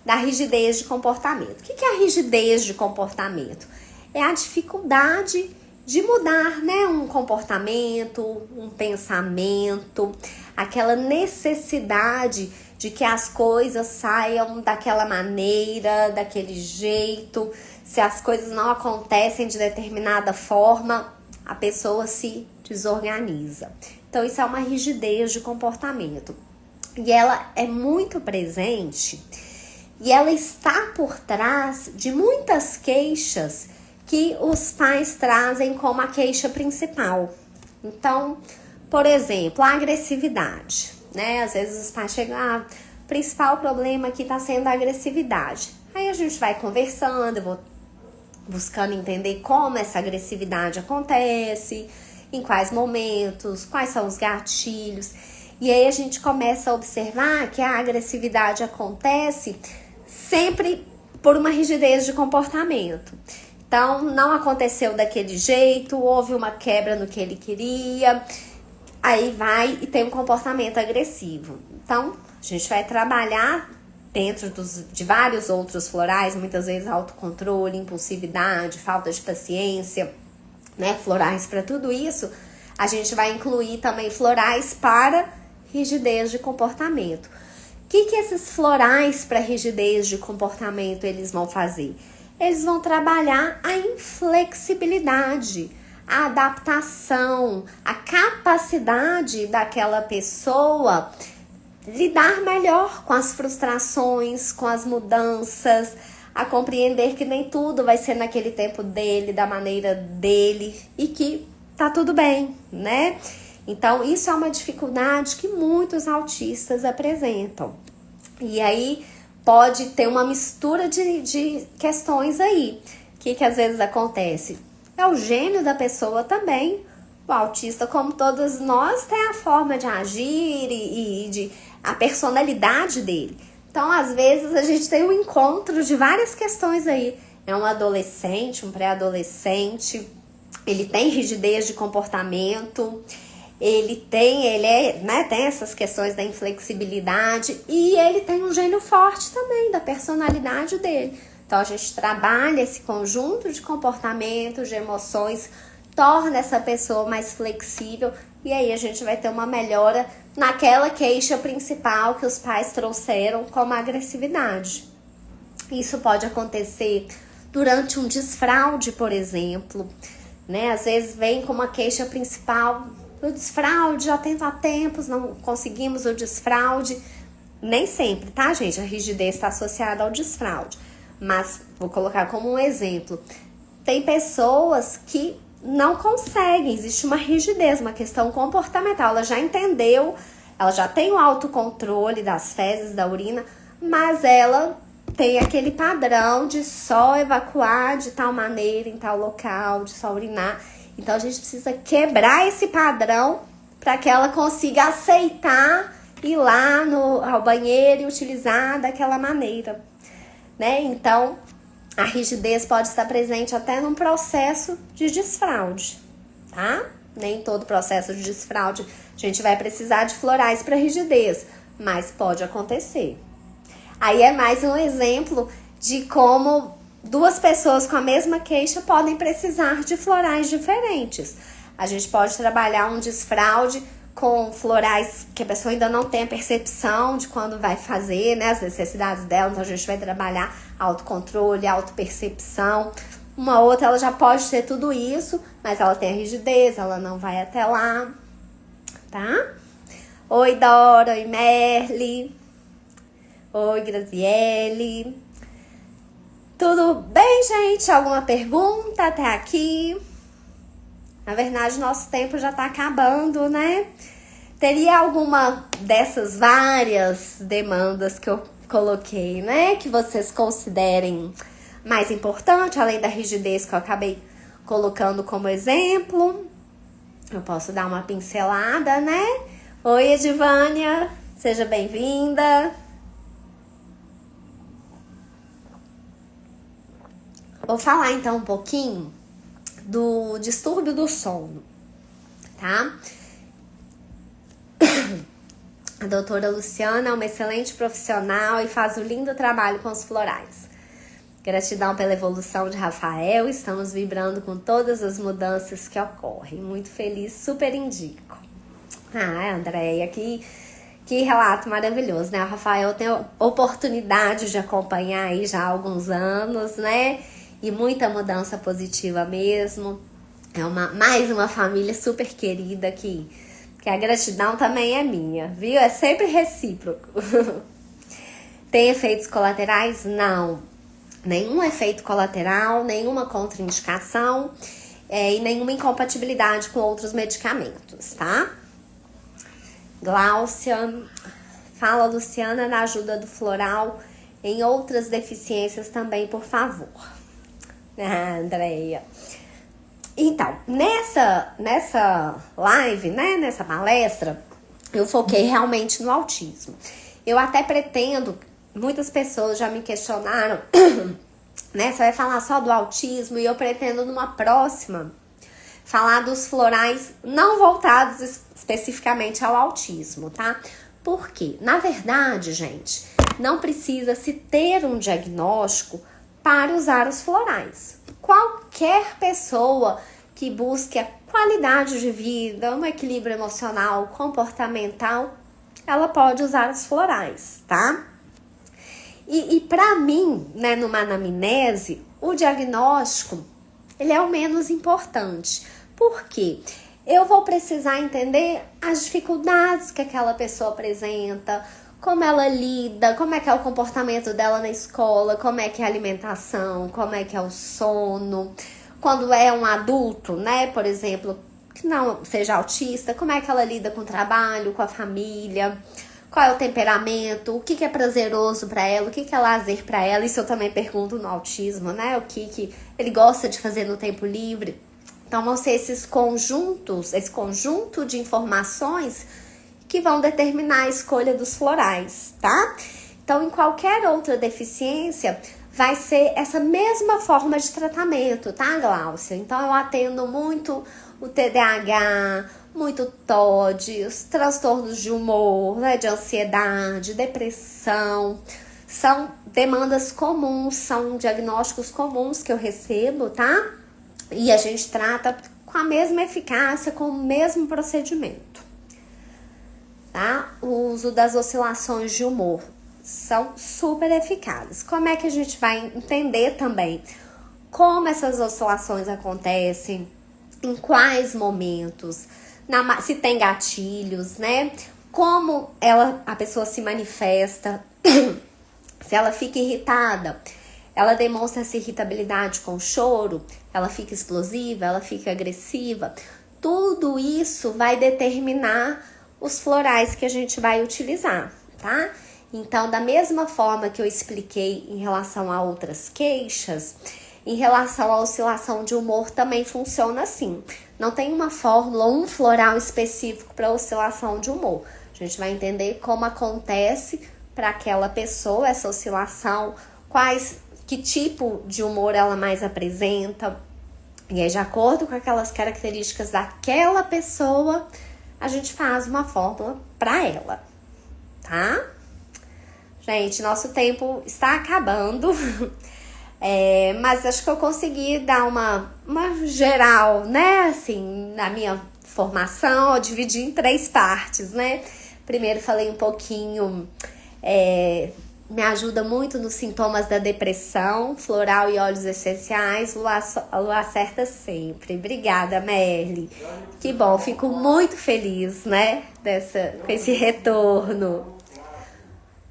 Da rigidez de comportamento. O que é a rigidez de comportamento? É a dificuldade de mudar, né, um comportamento, um pensamento, aquela necessidade de que as coisas saiam daquela maneira, daquele jeito. Se as coisas não acontecem de determinada forma, a pessoa se desorganiza. Então, isso é uma rigidez de comportamento. E ela é muito presente e ela está por trás de muitas queixas que os pais trazem como a queixa principal. Então, por exemplo, a agressividade, né? Às vezes os pais chegam, o principal problema aqui tá sendo a agressividade. Aí a gente vai conversando, eu vou buscando entender como essa agressividade acontece, em quais momentos, quais são os gatilhos. E aí a gente começa a observar que a agressividade acontece sempre por uma rigidez de comportamento. Então, não aconteceu daquele jeito, houve uma quebra no que ele queria, aí vai e tem um comportamento agressivo. Então, a gente vai trabalhar dentro de vários outros florais, muitas vezes autocontrole, impulsividade, falta de paciência, né? Florais para tudo isso, a gente vai incluir também florais para rigidez de comportamento. O que esses florais para rigidez de comportamento eles vão fazer? Eles vão trabalhar a inflexibilidade, a adaptação, a capacidade daquela pessoa lidar melhor com as frustrações, com as mudanças, a compreender que nem tudo vai ser naquele tempo dele, da maneira dele e que tá tudo bem, né? Então, isso é uma dificuldade que muitos autistas apresentam. E aí pode ter uma mistura de questões aí. O que às vezes acontece? É o gênio da pessoa também. O autista, como todos nós, tem a forma de agir e a personalidade dele. Então, às vezes, a gente tem um encontro de várias questões aí. É um adolescente, um pré-adolescente, ele tem rigidez de comportamento, tem essas questões da inflexibilidade e ele tem um gênio forte também da personalidade dele. Então, a gente trabalha esse conjunto de comportamentos, de emoções, torna essa pessoa mais flexível e aí a gente vai ter uma melhora naquela queixa principal que os pais trouxeram como a agressividade. Isso pode acontecer durante um desfraude, por exemplo, né? Às vezes vem com uma queixa principal do desfraude, já tento há tempos, não conseguimos o desfraude. Nem sempre, tá, gente? A rigidez está associada ao desfraude. Mas vou colocar como um exemplo. Tem pessoas que não conseguem, existe uma rigidez, uma questão comportamental. Ela já entendeu, ela já tem o autocontrole das fezes, da urina, mas ela tem aquele padrão de só evacuar de tal maneira, em tal local, de só urinar. Então a gente precisa quebrar esse padrão para que ela consiga aceitar ir lá ao banheiro e utilizar daquela maneira, né? Então a rigidez pode estar presente até num processo de desfraude, tá? Nem todo processo de desfraude a gente vai precisar de florais para rigidez, mas pode acontecer. Aí é mais um exemplo de como duas pessoas com a mesma queixa podem precisar de florais diferentes. A gente pode trabalhar um desfraude com florais que a pessoa ainda não tem a percepção de quando vai fazer, né, as necessidades dela. Então a gente vai trabalhar autocontrole, autopercepção. Uma outra, ela já pode ter tudo isso, mas ela tem a rigidez, ela não vai até lá, tá? Oi, Dora, oi, Merly. Oi, Graziele. Tudo bem, gente? Alguma pergunta até aqui? Na verdade, nosso tempo já tá acabando, né? Teria alguma dessas várias demandas que eu coloquei, né? Que vocês considerem mais importante, além da rigidez que eu acabei colocando como exemplo? Eu posso dar uma pincelada, né? Oi, Edivânia. Seja bem-vinda. Vou falar então um pouquinho do distúrbio do sono, tá? A doutora Luciana é uma excelente profissional e faz um lindo trabalho com os florais. Gratidão pela evolução de Rafael, estamos vibrando com todas as mudanças que ocorrem. Muito feliz, super indico. Andréia, que relato maravilhoso, né? O Rafael tem a oportunidade de acompanhar aí já há alguns anos, né? E muita mudança positiva mesmo. É mais uma família super querida que a gratidão também é minha, viu? É sempre recíproco. Tem efeitos colaterais? Não. Nenhum efeito colateral, nenhuma contraindicação e nenhuma incompatibilidade com outros medicamentos, tá? Gláucia, fala Luciana na ajuda do floral em outras deficiências também, por favor. Andréia. Então, nessa live, né, nessa palestra, eu foquei realmente no autismo. Eu até pretendo, muitas pessoas já me questionaram, né, você vai falar só do autismo, e eu pretendo numa próxima falar dos florais não voltados especificamente ao autismo, tá? Por quê? Na verdade, gente, não precisa se ter um diagnóstico para usar os florais. Qualquer pessoa que busque a qualidade de vida, um equilíbrio emocional, comportamental, ela pode usar os florais, tá? E para mim, né, numa anamnese, o diagnóstico, ele é o menos importante. Por quê? Eu vou precisar entender as dificuldades que aquela pessoa apresenta, como ela lida, como é que é o comportamento dela na escola, como é que é a alimentação, como é que é o sono. Quando é um adulto, né, por exemplo, que não seja autista, como é que ela lida com o trabalho, com a família, qual é o temperamento, o que é prazeroso para ela, o que é lazer para ela. Isso eu também pergunto no autismo, né, o que ele gosta de fazer no tempo livre. Então vão ser esse conjunto de informações que vão determinar a escolha dos florais, tá? Então, em qualquer outra deficiência, vai ser essa mesma forma de tratamento, tá, Gláucia? Então, eu atendo muito o TDAH, muito TOD, os transtornos de humor, né, de ansiedade, depressão. São demandas comuns, são diagnósticos comuns que eu recebo, tá? E a gente trata com a mesma eficácia, com o mesmo procedimento. Tá? O uso das oscilações de humor são super eficazes. Como é que a gente vai entender também como essas oscilações acontecem, em quais momentos, se tem gatilhos, né? Como a pessoa se manifesta, se ela fica irritada, ela demonstra essa irritabilidade com choro, ela fica explosiva, ela fica agressiva. Tudo isso vai determinar os florais que a gente vai utilizar, tá? Então, da mesma forma que eu expliquei em relação a outras queixas, em relação à oscilação de humor também funciona assim. Não tem uma fórmula, um floral específico para oscilação de humor. A gente vai entender como acontece para aquela pessoa essa oscilação, que tipo de humor ela mais apresenta. E aí, de acordo com aquelas características daquela pessoa, a gente faz uma fórmula para ela, tá? Gente, nosso tempo está acabando. Mas acho que eu consegui dar uma geral, né? Assim, na minha formação, eu dividi em 3 partes, né? Primeiro falei um pouquinho, me ajuda muito nos sintomas da depressão, floral e óleos essenciais, lua acerta sempre. Obrigada, Merle. Que bom, fico muito feliz, né? Com esse retorno.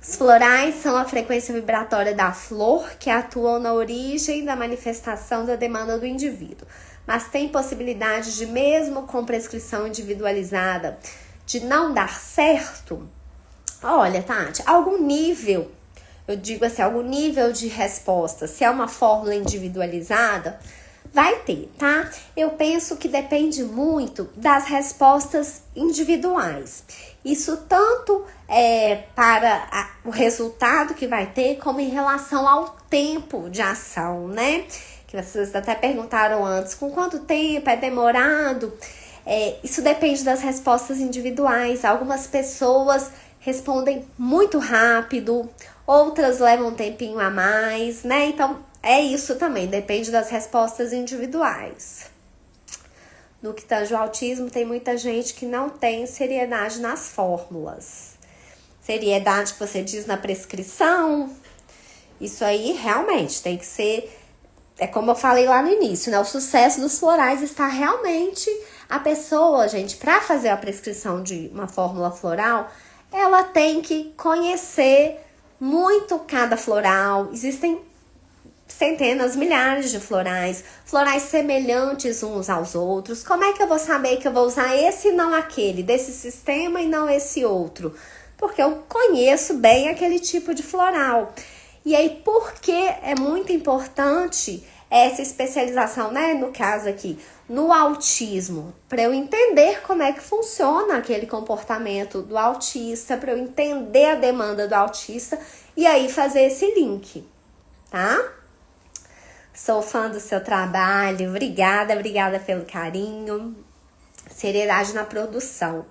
Os florais são a frequência vibratória da flor que atuam na origem da manifestação da demanda do indivíduo, mas tem possibilidade de, mesmo com prescrição individualizada, de não dar certo. Olha, Tati, algum nível, eu digo assim, algum nível de resposta, se é uma fórmula individualizada, vai ter, tá? Eu penso que depende muito das respostas individuais. Isso tanto para o resultado que vai ter, como em relação ao tempo de ação, né? Que vocês até perguntaram antes, com quanto tempo é demorado? Isso depende das respostas individuais. Algumas pessoas respondem muito rápido, outras levam um tempinho a mais, né? Então, isso também, depende das respostas individuais. No que tange o autismo, tem muita gente que não tem seriedade nas fórmulas. Seriedade que você diz na prescrição, isso aí realmente tem que ser, como eu falei lá no início, né? O sucesso dos florais está realmente a pessoa, gente, para fazer a prescrição de uma fórmula floral, ela tem que conhecer muito cada floral. Existem centenas, milhares de florais semelhantes uns aos outros. Como é que eu vou saber que eu vou usar esse e não aquele, desse sistema e não esse outro? Porque eu conheço bem aquele tipo de floral. E aí, por que é muito importante essa especialização, né? No caso aqui, no autismo, para eu entender como é que funciona aquele comportamento do autista, para eu entender a demanda do autista e aí fazer esse link, tá? Sou fã do seu trabalho, obrigada pelo carinho. Seriedade na produção.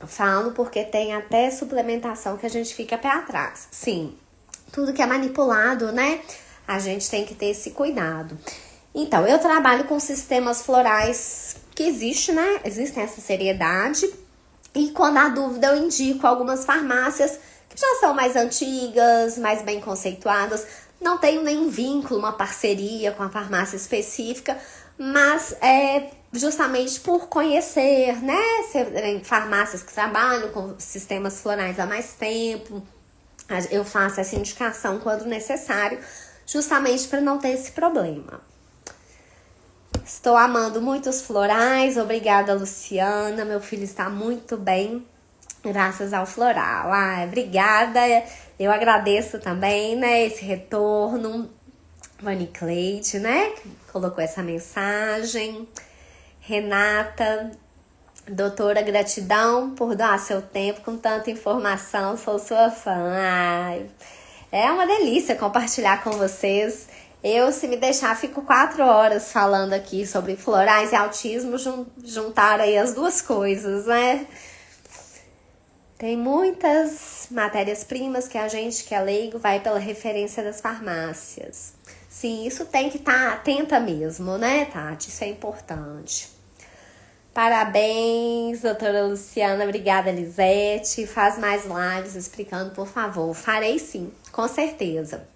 Falo porque tem até suplementação que a gente fica pé atrás. Sim, tudo que é manipulado, né? A gente tem que ter esse cuidado. Então, eu trabalho com sistemas florais que existem, né? Existe essa seriedade. E quando há dúvida, eu indico algumas farmácias que já são mais antigas, mais bem conceituadas. Não tenho nenhum vínculo, uma parceria com a farmácia específica, mas justamente por conhecer, né? Farmácias que trabalham com sistemas florais há mais tempo, eu faço essa indicação quando necessário, justamente para não ter esse problema. Estou amando muito os florais, obrigada, Luciana, meu filho está muito bem, graças ao floral. Obrigada, eu agradeço também, né, esse retorno. Vani Cleide, né, que colocou essa mensagem. Renata, doutora, gratidão por doar seu tempo com tanta informação, sou sua fã. É uma delícia compartilhar com vocês. Eu, se me deixar, fico 4 horas falando aqui sobre florais e autismo, juntar aí as duas coisas, né? Tem muitas matérias-primas que a gente, que é leigo, vai pela referência das farmácias. Sim, isso tem que estar atenta mesmo, né, Tati? Isso é importante. Parabéns, doutora Luciana. Obrigada, Lisete. Faz mais lives explicando, por favor. Farei sim, com certeza.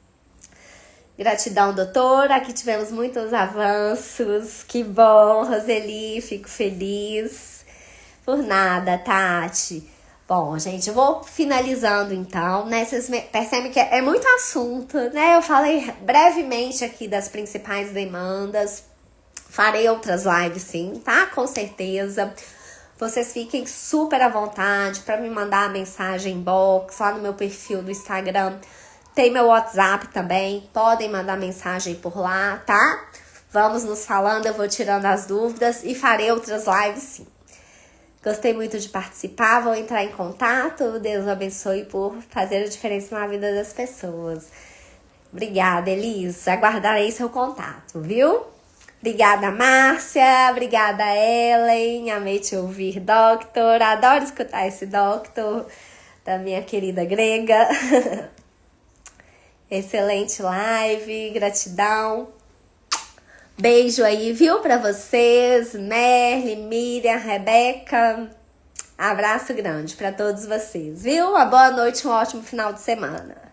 Gratidão, doutora. Aqui tivemos muitos avanços. Que bom, Roseli. Fico feliz. Por nada, Tati. Bom, gente, eu vou finalizando então, né? Vocês percebem que é muito assunto, né? Eu falei brevemente aqui das principais demandas. Farei outras lives sim, tá? Com certeza. Vocês fiquem super à vontade para me mandar a mensagem inbox lá no meu perfil do Instagram. Tem meu WhatsApp também, podem mandar mensagem por lá, tá? Vamos nos falando, eu vou tirando as dúvidas e farei outras lives sim. Gostei muito de participar, vou entrar em contato. Deus abençoe por fazer a diferença na vida das pessoas. Obrigada, Elis. Aguardarei seu contato, viu? Obrigada, Márcia. Obrigada, Ellen. Amei te ouvir, Doctor. Adoro escutar esse Doctor da minha querida grega. Excelente live. Gratidão. Beijo aí, viu, pra vocês. Merle, Miriam, Rebeca. Abraço grande pra todos vocês, viu? Uma boa noite, um ótimo final de semana.